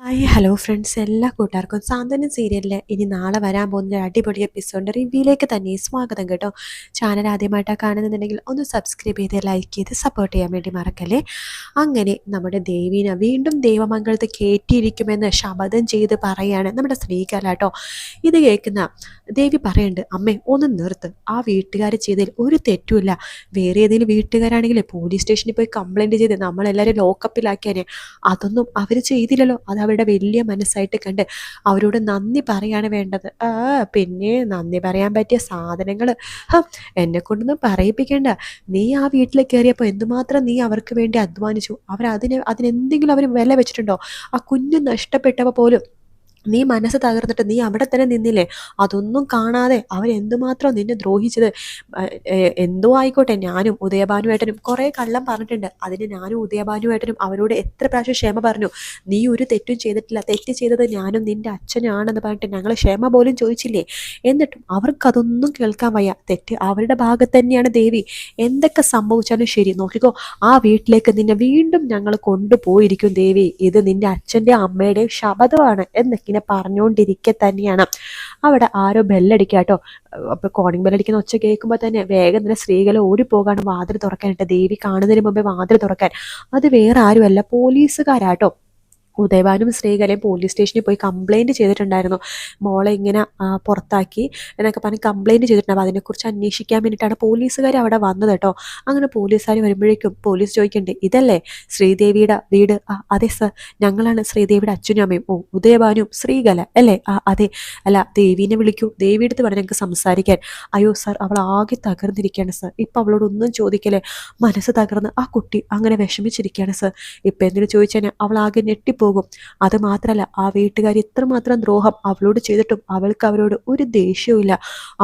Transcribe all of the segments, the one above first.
Hi hello friends, എല്ലാ കൂട്ടുകാർക്കും സാന്ത്വനം സീരിയലിൽ ഇനി നാളെ വരാൻ പോകുന്ന ഒരു അടിപൊളി എപ്പിസോഡിൻ്റെ റിവ്യൂയിലേക്ക് തന്നെ സ്വാഗതം കേട്ടോ. ചാനൽ ആദ്യമായിട്ടാണ് കാണുന്നുണ്ടെങ്കിൽ ഒന്ന് സബ്സ്ക്രൈബ് ചെയ്ത് ലൈക്ക് ചെയ്ത് സപ്പോർട്ട് ചെയ്യാൻ വേണ്ടി മറക്കല്ലേ. അങ്ങനെ നമ്മുടെ ദേവീനെ വീണ്ടും ദൈവമംഗലത്ത് കയറ്റിയിരിക്കുമെന്ന് ശപഥം ചെയ്ത് പറയാണ് നമ്മുടെ ശ്രീകല കേട്ടോ. ഇത് കേൾക്കുന്ന ദേവി പറയുന്നുണ്ട്, അമ്മേ ഒന്ന് നിർത്ത്, ആ വീട്ടുകാർ ചെയ്തതിൽ ഒരു തെറ്റുമില്ല. വേറെ ഏതെങ്കിലും വീട്ടുകാരാണെങ്കിൽ പോലീസ് സ്റ്റേഷനിൽ പോയി കംപ്ലൈൻറ്റ് ചെയ്ത് നമ്മളെല്ലാവരും ലോക്കപ്പിലാക്കിയാൽ അതൊന്നും അവർ ചെയ്തില്ലല്ലോ. അത് അവരുടെ വലിയ മനസ്സായിട്ട് കണ്ട് അവരോട് നന്ദി പറയാണ് വേണ്ടത്. പിന്നെ നന്ദി പറയാൻ പറ്റിയ സാധനങ്ങൾ എന്നെ കൊണ്ടൊന്നും പറയിപ്പിക്കേണ്ട. നീ ആ വീട്ടിൽ കയറിയപ്പോൾ എന്തുമാത്രം നീ അവർക്ക് വേണ്ടി അധ്വാനിച്ചു. അതിനെന്തെങ്കിലും അവർ വില വെച്ചിട്ടുണ്ടോ? ആ കുഞ്ഞ് നഷ്ടപ്പെട്ടപ്പോൾ പോലും നീ മനസ്സ് തകർന്നിട്ട് നീ അവിടെ തന്നെ നിന്നില്ലേ? അതൊന്നും കാണാതെ അവരെന്തുമാത്രം നിന്നെ ദ്രോഹിച്ചത്. എന്തോ ആയിക്കോട്ടെ, ഞാനും ഉദയഭാനുവേട്ടനും കുറേ കള്ളം പറഞ്ഞിട്ടുണ്ട്. അതിന് ഞാനും ഉദയഭാനുവേട്ടനും അവരോട് എത്ര പ്രാവശ്യം ക്ഷമ പറഞ്ഞു. നീ ഒരു തെറ്റും ചെയ്തിട്ടില്ല, തെറ്റ് ചെയ്തത് ഞാനും നിൻ്റെ അച്ഛനാണെന്ന് പറഞ്ഞിട്ട് ഞങ്ങൾ ക്ഷമ പോലും ചോദിച്ചില്ലേ? എന്നിട്ടും അവർക്കതൊന്നും കേൾക്കാൻ വയ്യ. തെറ്റ് അവരുടെ ഭാഗത്ത് തന്നെയാണ്. ദേവി, എന്തൊക്കെ സംഭവിച്ചാലും ശരി, നോക്കിക്കോ, ആ വീട്ടിലേക്ക് നിന്നെ വീണ്ടും ഞങ്ങൾ കൊണ്ടുപോയിരിക്കും ദേവി. ഇത് നിൻ്റെ അച്ഛൻ്റെ അമ്മയുടെയും ശപഥമാണ് എന്നൊക്കെ ഇങ്ങനെ പറഞ്ഞുകൊണ്ടിരിക്കെ തന്നെയാണ് അവിടെ ആരോ ബെല്ലടിക്കാട്ടോ. അപ്പൊ കോണിംഗ് ബെല്ലടിക്കുന്ന ഒച്ച കേൾക്കുമ്പോൾ തന്നെ വേഗം തന്നെ സ്ത്രീകളെ ഓടിപ്പോകാണ് വാതിൽ തുറക്കാനായിട്ട്. ദേവി കാണുന്നതിന് മുമ്പേ വാതിൽ തുറക്കാൻ. അത് വേറെ ആരുമല്ല, പോലീസുകാരാട്ടോ. ഉദയഭാനും ശ്രീകലയും പോലീസ് സ്റ്റേഷനിൽ പോയി കംപ്ലൈൻറ്റ് ചെയ്തിട്ടുണ്ടായിരുന്നു. മോളെ ഇങ്ങനെ പുറത്താക്കി എന്നൊക്കെ പറഞ്ഞ് കംപ്ലൈൻറ്റ് ചെയ്തിട്ടുണ്ടാവും. അതിനെക്കുറിച്ച് അന്വേഷിക്കാൻ വേണ്ടിയിട്ടാണ് പോലീസുകാർ അവിടെ വന്നത് കേട്ടോ. അങ്ങനെ പോലീസുകാർ വരുമ്പോഴേക്കും പോലീസ് ചോദിക്കണ്ടേ, ഇതല്ലേ ശ്രീദേവിയുടെ വീട്? അതെ സർ, ഞങ്ങളാണ് ശ്രീദേവിയുടെ അച്ഛനും അമ്മയും. ഓ, ഉദയഭാനും ശ്രീകല അല്ലേ? അതെ. അല്ല, ദേവീനെ വിളിക്കൂ, ദേവിയുടെ അടുത്ത് പറഞ്ഞ് ഞങ്ങൾക്ക് സംസാരിക്കാൻ. അയ്യോ സർ, അവൾ ആകെ തകർന്നിരിക്കുകയാണ് സർ. ഇപ്പം അവളോടൊന്നും ചോദിക്കലേ, മനസ്സ് തകർന്ന് ആ കുട്ടി അങ്ങനെ വിഷമിച്ചിരിക്കുകയാണ് സർ. ഇപ്പം എന്തിനു ചോദിച്ചാൽ അവൾ ആകെ ഞെട്ടിപ്പോകും. അത് മാത്രല്ല, ആ വീട്ടുകാർ ഇത്രമാത്രം ദ്രോഹം അവളോട് ചെയ്തിട്ടും അവൾക്ക് അവരോട് ഒരു ദേഷ്യവുമില്ല.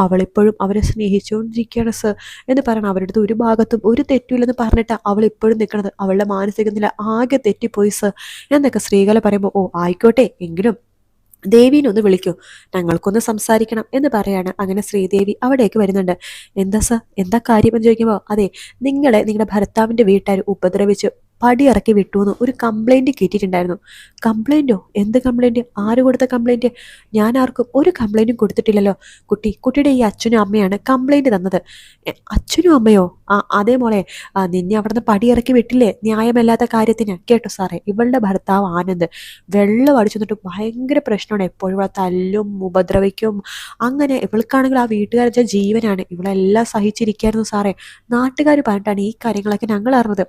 അവളിപ്പോഴും അവരെ സ്നേഹിച്ചുകൊണ്ടിരിക്കുകയാണ് സർ എന്ന് പറയണം. അവരുടെ അടുത്ത് ഒരു ഭാഗത്തും ഒരു തെറ്റുമില്ലെന്ന് പറഞ്ഞിട്ട് അവൾ ഇപ്പോഴും നിൽക്കുന്നത്. അവളുടെ മാനസിക നില ആകെ തെറ്റിപ്പോയി സർ എന്നൊക്കെ സ്ത്രീകളെ പറയുമ്പോൾ, ഓ ആയിക്കോട്ടെ, എങ്കിലും ദേവീനെ ഒന്ന് വിളിക്കൂ, ഞങ്ങൾക്കൊന്ന് സംസാരിക്കണം എന്ന് പറയാണ്. അങ്ങനെ ശ്രീദേവി അവിടേക്ക് വരുന്നുണ്ട്. എന്താ സർ, എന്താ കാര്യം എന്ന് ചോദിക്കുമ്പോൾ, അതെ, നിങ്ങളുടെ ഭർത്താവിൻ്റെ വീട്ടുകാർ ഉപദ്രവിച്ച് പടിയിറക്കി വിട്ടു എന്ന് ഒരു കംപ്ലൈൻറ്റ് കിട്ടിയിട്ടുണ്ടായിരുന്നു. കംപ്ലൈൻറ്റോ? എന്ത് കംപ്ലൈൻറ്റ്? ആര് കൊടുത്ത കംപ്ലൈൻറ്റ്? ഞാൻ ആർക്കും ഒരു കംപ്ലൈൻറ്റും കൊടുത്തിട്ടില്ലല്ലോ. കുട്ടിയുടെ ഈ അച്ഛനും അമ്മയാണ് കംപ്ലൈൻറ്റ് തന്നത്. അച്ഛനും അമ്മയോ? അതേ മോളെ, നിന്നെ അവിടുന്ന് പടിയിറക്കി വിട്ടില്ലേ ന്യായമല്ലാത്ത കാര്യത്തിന്? കേട്ടോ സാറേ, ഇവളുടെ ഭർത്താവ് ആനന്ദ് വെള്ളം അടിച്ചു തന്നിട്ട് ഭയങ്കര പ്രശ്നമാണ്. എപ്പോഴും ഇവിടെ തല്ലും ഉപദ്രവിക്കും. അങ്ങനെ ഇവൾക്കാണെങ്കിൽ ആ വീട്ടുകാരുടെ ജീവനാണ്. ഇവളെല്ലാം സഹിച്ചിരിക്കുകയായിരുന്നു സാറേ. നാട്ടുകാർ പറഞ്ഞിട്ടാണ് ഈ കാര്യങ്ങളൊക്കെ ഞങ്ങൾ അറിഞ്ഞത്.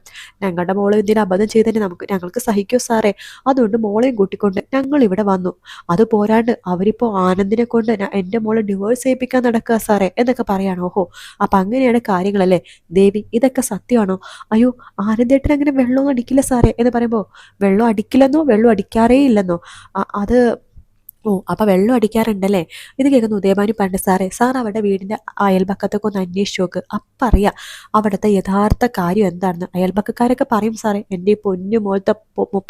ഞങ്ങളുടെ മോളെ എന്തിനാ അബദ്ധം ചെയ്തതിന് ഞങ്ങൾക്ക് സഹിക്കോ സാറേ? അതുകൊണ്ട് മോളെയും കൂട്ടിക്കൊണ്ട് ഞങ്ങൾ ഇവിടെ വന്നു. അത് പോരാണ്ട് അവരിപ്പോൾ ആനന്ദിനെ കൊണ്ട് എൻ്റെ മോളെ ഡിവോഴ്സ് ചെയ്യിപ്പിക്കാൻ നടക്കുക സാറേ എന്നൊക്കെ പറയാണ്. ഓഹോ, അപ്പം അങ്ങനെയാണ് കാര്യങ്ങളല്ലേ? ദേവി, ഇതൊക്കെ സത്യമാണോ? അയ്യോ, ആനന്ദേട്ടൻ അങ്ങനെ വെള്ളമൊന്നും അടിക്കില്ല സാറേ എന്ന് പറയുമ്പോൾ, വെള്ളം അടിക്കില്ലെന്നോ വെള്ളം അടിക്കാറേ ഇല്ലെന്നോ? അത് ഓ, അപ്പം വെള്ളം അടിക്കാറുണ്ടല്ലേ? ഇത് കേൾക്കുന്ന ഉദയഭാനു പറഞ്ഞു, സാർ അവിടെ വീടിൻ്റെ അയൽപക്കത്തൊക്കെ ഒന്ന് അന്വേഷിച്ച് നോക്ക്, അപ്പം അറിയാം അവിടുത്തെ യഥാർത്ഥ കാര്യം എന്താണെന്ന്. അയൽപക്കക്കാരൊക്കെ പറയും സാറേ, എൻ്റെ ഈ പൊന്നു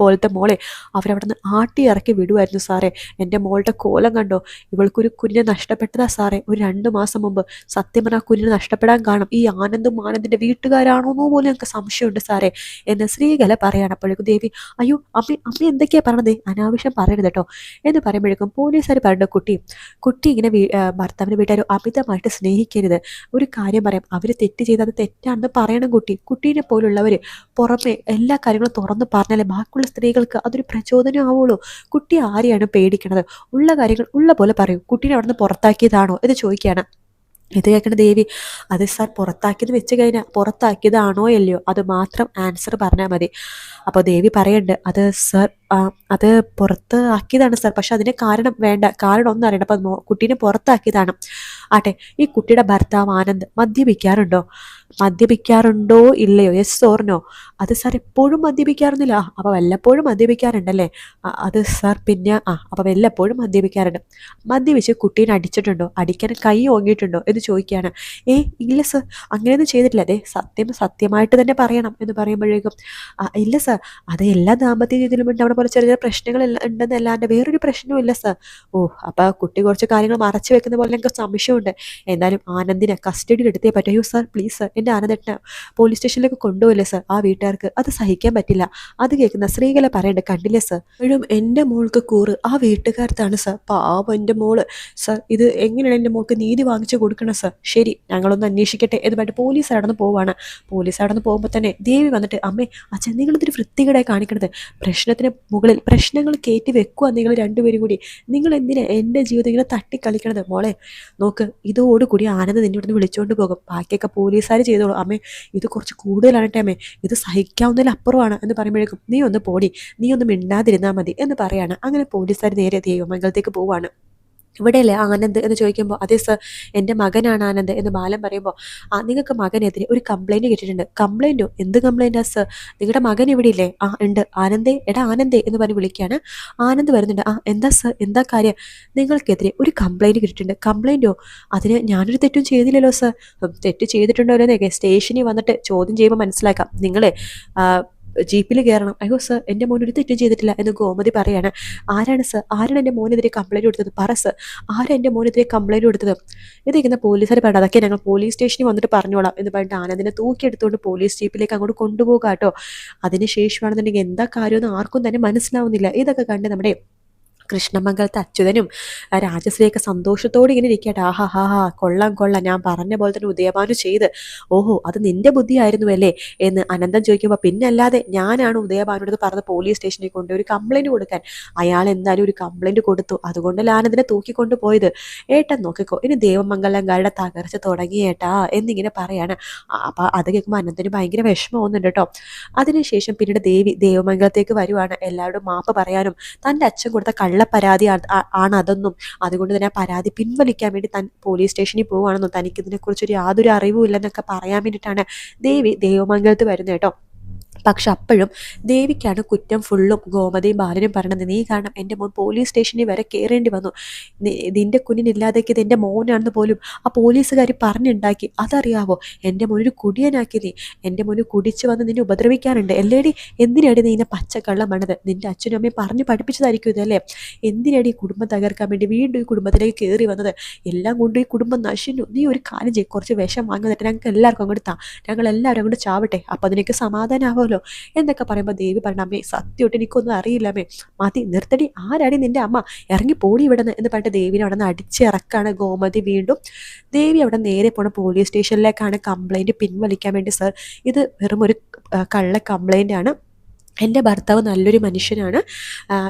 പോലത്തെ മോളെ അവരവിടെ നിന്ന് ആട്ടി ഇറക്കി വിടുമായിരുന്നു സാറേ. എൻ്റെ മോളുടെ കോലം കണ്ടോ? ഇവൾക്കൊരു കുഞ്ഞിനെ നഷ്ടപ്പെട്ടതാ സാറേ, ഒരു 2 മാസം മുമ്പ്. സത്യം പറഞ്ഞാൽ കുഞ്ഞിനെ നഷ്ടപ്പെടാൻ കാണും ഈ ആനന്ദിൻ്റെ വീട്ടുകാരാണോന്നോ പോലും ഞങ്ങൾക്ക് സംശയമുണ്ട് സാറേ എന്ന് ശ്രീകല പറയാണ്. അപ്പോഴേക്കും ദേവി, അയ്യോ അമ്മ എന്തൊക്കെയാണ് പറഞ്ഞത്? അനാവശ്യം പറയരുത് കേട്ടോ എന്ന് പറയുമ്പോഴേക്കും പോലീസുകാർ പറഞ്ഞു, കുട്ടി ഇങ്ങനെ ഭർത്താവിൻ്റെ വീട്ടുകാർ അമിതമായിട്ട് സ്നേഹിക്കരുത്. ഒരു കാര്യം പറയാം, അവർ തെറ്റ് ചെയ്ത് അത് തെറ്റാണെന്ന് പറയണം. കുട്ടീനെ പോലുള്ളവർ പുറമെ എല്ലാ കാര്യങ്ങളും തുറന്ന് പറഞ്ഞാലേ ബാക്കിയുള്ള സ്ത്രീകൾക്ക് അതൊരു പ്രചോദനം ആവുള്ളൂ. കുട്ടി ആരെയാണ് പേടിക്കണത്? ഉള്ള കാര്യങ്ങൾ ഉള്ള പോലെ പറയൂ. കുട്ടീനെ അവിടെ നിന്ന് പുറത്താക്കിയതാണോ എന്ന് ചോദിക്കുകയാണ്. ഇത് കേൾക്കണ ദേവി, അത് സാർ പുറത്താക്കിയത് വെച്ച് കഴിഞ്ഞാൽ പുറത്താക്കിയതാണോ അല്ലയോ അത് മാത്രം ആൻസർ പറഞ്ഞാൽ മതി. അപ്പോൾ ദേവി പറയുന്നുണ്ട്, അത് സാർ അത് പുറത്ത് ആക്കിയതാണ് സാർ, പക്ഷെ അതിന് കാരണം വേണ്ട, കാരണം ഒന്നും അറിയണം. അപ്പം കുട്ടീനെ പുറത്താക്കിയതാണ്. ആട്ടെ, ഈ കുട്ടിയുടെ ഭർത്താവ് ആനന്ദ് മദ്യപിക്കാറുണ്ടോ ഇല്ലയോ? യെസ് ഓർനോ? അത് സാർ എപ്പോഴും മദ്യപിക്കാറൊന്നുമില്ല. അപ്പോൾ വല്ലപ്പോഴും മദ്യപിക്കാറുണ്ടല്ലേ? അത് സാർ പിന്നെ അപ്പോൾ വല്ലപ്പോഴും മദ്യപിക്കാറുണ്ട്. മദ്യപിച്ച് കുട്ടീനെ അടിച്ചിട്ടുണ്ടോ? അടിക്കാൻ കൈ ഓങ്ങിയിട്ടുണ്ടോ എന്ന് ചോദിക്കുകയാണ്. ഇല്ല സാർ, അങ്ങനെയൊന്നും ചെയ്തിട്ടില്ല. അതെ, സത്യമായിട്ട് തന്നെ പറയണം എന്ന് പറയുമ്പോഴേക്കും, ഇല്ല സാർ, അത് എല്ലാ ദാമ്പത്യ ജീവിതത്തിലും നമ്മുടെ പോലെ ചെറിയ ചെറിയ പ്രശ്നങ്ങൾ ഉണ്ടെന്നല്ലാണ്ട് വേറൊരു പ്രശ്നവും ഇല്ല സർ. ഓ, അപ്പോൾ കുട്ടി കുറച്ച് കാര്യങ്ങൾ മറച്ചു വെക്കുന്ന പോലെ എനിക്ക് സംശയമുണ്ട്. എന്തായാലും ആനന്ദിനെ കസ്റ്റഡിയിൽ എടുത്തേ പറ്റൂ. അയ്യോ സർ, പ്ലീസ് സർ, എൻ്റെ ആനന്ദേട്ടനെ പോലീസ് സ്റ്റേഷനിലേക്ക് കൊണ്ടുപോയില്ലേ സർ. ആ വീട്ടുകാർക്ക് അത് സഹിക്കാൻ പറ്റില്ല. അത് കേൾക്കുന്ന സ്ത്രീകളെ പറയണ്ട, കണ്ടില്ലേ സർ. ഇപ്പോഴും എൻ്റെ മോൾക്ക് കൂറ് ആ വീട്ടുകാർത്താണ് സർ. പാവം എൻ്റെ മോള് സർ. ഇത് എങ്ങനെയാണ് എൻ്റെ മോൾക്ക് നീതി വാങ്ങിച്ചു കൊടുക്കണം സർ. ശരി, ഞങ്ങളൊന്ന് അന്വേഷിക്കട്ടെ എന്ന് പറഞ്ഞിട്ട് പോലീസ് അവിടെ പോവാണ്. പോലീസ് അവിടെ പോകുമ്പോൾ തന്നെ ദേവി വന്നിട്ട്, അമ്മേ അച്ഛൻ നിങ്ങളിതൊരു വൃത്തികേടായി കാണിക്കണത്. പ്രശ്നത്തിന് മുകളിൽ പ്രശ്നങ്ങൾ കയറ്റി വെക്കുക നിങ്ങൾ രണ്ടുപേരും കൂടി. നിങ്ങൾ എന്തിനാ എൻ്റെ ജീവിതം ഇങ്ങനെ തട്ടിക്കളിക്കണത്? മോളെ നോക്ക്, ഇതോടുകൂടി ആനന്ദ് നിന്നെ ഇവിടുന്ന് വിളിച്ചുകൊണ്ട് പോകും. ബാക്കിയൊക്കെ പോലീസുകാർ ചെയ്തോളൂ. അമ്മേ ഇത് കുറച്ച് കൂടുതലാണ് അമ്മേ, ഇത് സഹിക്കാവുന്നതിലപ്പുറമാണ് എന്ന് പറയുമ്പോഴേക്കും നീ ഒന്ന് പോടി, നീ ഒന്ന് മിണ്ടാതിരുന്നാൽ മതി എന്ന് പറയാണ്. അങ്ങനെ പോലീസുകാർ നേരെ ദേവമംഗലത്തേക്ക് പോവാണ്. ഇവിടെയല്ലേ ആനന്ദ് എന്ന് ചോദിക്കുമ്പോൾ, അതെ സർ, എൻ്റെ മകനാണ് ആനന്ദ് എന്ന് ബാലൻ പറയുമ്പോൾ, നിങ്ങൾക്ക് മകനെതിരെ ഒരു കംപ്ലൈൻറ്റ് കിട്ടിയിട്ടുണ്ട്. കംപ്ലൈൻറ്റോ? എന്ത് കംപ്ലൈൻറ്റാ സർ? നിങ്ങളുടെ മകൻ ഇവിടെ ഇല്ലേ? ഉണ്ട്. ആനന്ദേ, എടാ ആനന്ദേ എന്ന് പറഞ്ഞ് വിളിക്കുകയാണ്. ആനന്ദ് വരുന്നുണ്ട്. എന്താ സർ, എന്താ കാര്യം? നിങ്ങൾക്കെതിരെ ഒരു കംപ്ലൈൻറ്റ് കിട്ടിയിട്ടുണ്ട്. കംപ്ലൈൻറ്റോ? അതിന് ഞാനൊരു തെറ്റും ചെയ്തില്ലല്ലോ സർ. തെറ്റ് ചെയ്തിട്ടുണ്ടോ എന്നൊക്കെ സ്റ്റേഷനിൽ വന്നിട്ട് ചോദ്യം ചെയ്യുമ്പോൾ മനസ്സിലാക്കാം. നിങ്ങളെ ജീപ്പിൽ കയറണം. അയ്യോ സർ, എൻ്റെ മോൻ ഒരു തെറ്റും ചെയ്തിട്ടില്ല എന്ന് ഗോമതി പറയാണ്. ആരാണ് സർ? ആരാണ് എൻ്റെ മോനെതിരെ കംപ്ലൈൻറ്റ് കൊടുത്തത്? പറ സർ, ആരാണ് എൻ്റെ മോനെതിരെ കംപ്ലൈൻറ്റ് കൊടുത്തത്? ഇതിരിക്കുന്ന പോലീസുകാർ പറഞ്ഞു, അതൊക്കെ ഞങ്ങൾ പോലീസ് സ്റ്റേഷനിൽ വന്നിട്ട് പറഞ്ഞോളാം എന്ന് പറഞ്ഞിട്ട് ആനന്ദിനെ തൂക്കിയെടുത്തുകൊണ്ട് പോലീസ് ജീപ്പിലേക്ക് അങ്ങോട്ട് കൊണ്ടുപോകാം കേട്ടോ. അതിനുശേഷമാണെന്നുണ്ടെങ്കിൽ എന്താ കാര്യമെന്ന് ആർക്കും തന്നെ മനസ്സിലാവുന്നില്ല. ഇതൊക്കെ കണ്ട് നമ്മുടെ കൃഷ്ണമംഗലത്തെ അച്യുതനും രാജശ്രീയൊക്കെ സന്തോഷത്തോടെ ഇങ്ങനെ ഇരിക്കട്ടെ. ആഹാ, കൊള്ളാം കൊള്ളാം, ഞാൻ പറഞ്ഞ പോലെ തന്നെ ഉദയഭാനു ചെയ്ത്. ഓഹോ, അത് നിന്റെ ബുദ്ധിയായിരുന്നു അല്ലേ എന്ന് അനന്തൻ ചോദിക്കുമ്പോൾ, പിന്നെ അല്ലാതെ ഞാനാണ് ഉദയഭാനുടേത് പറഞ്ഞ് പോലീസ് സ്റ്റേഷനിൽ കൊണ്ട് ഒരു കംപ്ലൈൻറ്റ് കൊടുക്കാൻ. അയാൾ എന്തായാലും ഒരു കംപ്ലൈൻറ്റ് കൊടുത്തു, അതുകൊണ്ടല്ല ആനന്ദിനെ തൂക്കിക്കൊണ്ട് പോയത്. ഏട്ടൻ നോക്കിക്കോ, ഇനി ദേവമംഗലംകാരുടെ തകർച്ച തുടങ്ങിയേട്ടാ എന്നിങ്ങനെ പറയാണ്. അപ്പം അത് കേൾക്കുമ്പോൾ അനന്തന് ഭയങ്കര വിഷമം തോന്നുന്നുണ്ട് കേട്ടോ. അതിനുശേഷം പിന്നീട് ദേവമംഗലത്തേക്ക് വരുവാണ്. എല്ലാവരോടും മാപ്പ് പറയാനും തൻ്റെ അച്ഛൻ കൊടുത്ത പരാതി ആണ് അതൊന്നും, അതുകൊണ്ട് തന്നെ ആ പരാതി പിൻവലിക്കാൻ വേണ്ടി താൻ പോലീസ് സ്റ്റേഷനിൽ പോവുകയാണെന്നും തനിക്ക് ഇതിനെക്കുറിച്ചൊരു യാതൊരു അറിവും ഇല്ലെന്നൊക്കെ പറയാൻ വേണ്ടിയിട്ടാണ് ദേവി ദേവമംഗലത്ത് വരുന്നത് കേട്ടോ. പക്ഷെ അപ്പോഴും ദേവിക്കാണ് കുറ്റം ഫുള്ളും. ഗോമതിയും ബാലനും പറയണത്, നീ കാരണം എൻ്റെ മോൻ പോലീസ് സ്റ്റേഷനിൽ വരെ കയറേണ്ടി വന്നു. നിന്റെ കുഞ്ഞിനില്ലാതെക്കിയത് എൻ്റെ മോനാണെന്ന് പോലും ആ പോലീസുകാർ പറഞ്ഞുണ്ടാക്കി. അതറിയാവോ? എൻ്റെ മോനൊരു കുടിയനാക്കി നീ. എൻ്റെ മോന് കുടിച്ച് വന്ന് നിന്നെ ഉപദ്രവിക്കാറുണ്ട്. എല്ലേടി, എന്തിനാടി നീ ഇന്നെ പച്ചക്കള്ളം പണത്? നിൻ്റെ അച്ഛനും അമ്മയും പറഞ്ഞു പഠിപ്പിച്ചതായിരിക്കും ഇതല്ലേ? എന്തിനാടി ഈ കുടുംബം തകർക്കാൻ വേണ്ടി വീണ്ടും ഈ കുടുംബത്തിലേക്ക് കയറി വന്നത്? എല്ലാം കൊണ്ട് ഈ കുടുംബം നശിച്ചു. നീ ഒരു കാര്യം ചെയ്യും, കുറച്ച് വിഷം വാങ്ങുന്നിട്ട് ഞങ്ങൾക്ക് എല്ലാവർക്കും അങ്ങോട്ട് താ, ഞങ്ങൾ എല്ലാവരും അങ്ങോട്ട് ചാവട്ടെ, അപ്പം അതിനൊക്കെ സമാധാനമാവുമല്ലോ എന്നൊക്കെ പറയുമ്പോൾ ദേവി പറഞ്ഞ, അമ്മേ സത്യമായിട്ട് എനിക്കൊന്നും അറിയില്ല അമ്മേ, മതി നിർത്തടി, ആരാടി നിന്റെ അമ്മ, ഇറങ്ങി പോടി ഇവിടുന്ന് എന്ന് പറഞ്ഞിട്ട് ദേവിനെ അവിടെ നിന്ന് അടിച്ചിറക്കാണ് ഗോമതി. വീണ്ടും ദേവി അവിടെ നേരെ പോണ പോലീസ് സ്റ്റേഷനിലേക്കാണ് കംപ്ലൈൻറ്റ് പിൻവലിക്കാൻ വേണ്ടി. സർ, ഇത് വെറും ഒരു കള്ള കംപ്ലൈൻ്റ് ആണ്. എൻ്റെ ഭർത്താവ് നല്ലൊരു മനുഷ്യനാണ്.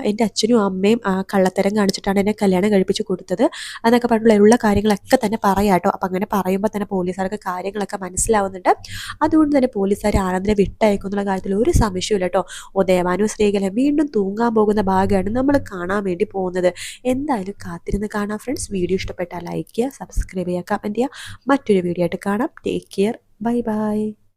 എൻ്റെ അച്ഛനും അമ്മയും കള്ളത്തരം കാണിച്ചിട്ടാണ് എന്നെ കല്യാണം കഴിപ്പിച്ച് കൊടുത്തത് എന്നൊക്കെ പറഞ്ഞുള്ള കാര്യങ്ങളൊക്കെ തന്നെ പറയാം കേട്ടോ. അപ്പം അങ്ങനെ പറയുമ്പോൾ തന്നെ പോലീസുകാർക്ക് കാര്യങ്ങളൊക്കെ മനസ്സിലാവുന്നുണ്ട്. അതുകൊണ്ട് തന്നെ പോലീസുകാർ ആനന്ദിനെ വിട്ടയക്കും എന്നുള്ള കാര്യത്തിൽ ഒരു സംശയമില്ല കേട്ടോ. ദേവാനു സ്ത്രീകളെ വീണ്ടും തൂങ്ങാൻ പോകുന്ന ഭാഗമാണ് നമ്മൾ കാണാൻ വേണ്ടി പോകുന്നത്. എന്തായാലും കാത്തിരുന്ന് കാണാം ഫ്രണ്ട്സ്. വീഡിയോ ഇഷ്ടപ്പെട്ടാൽ ലൈക്ക് ചെയ്യുക, സബ്സ്ക്രൈബ് ചെയ്യുക, കമൻറ്റ് ചെയ്യുക. മറ്റൊരു വീഡിയോ ആയിട്ട് കാണാം. Take care, bye bye.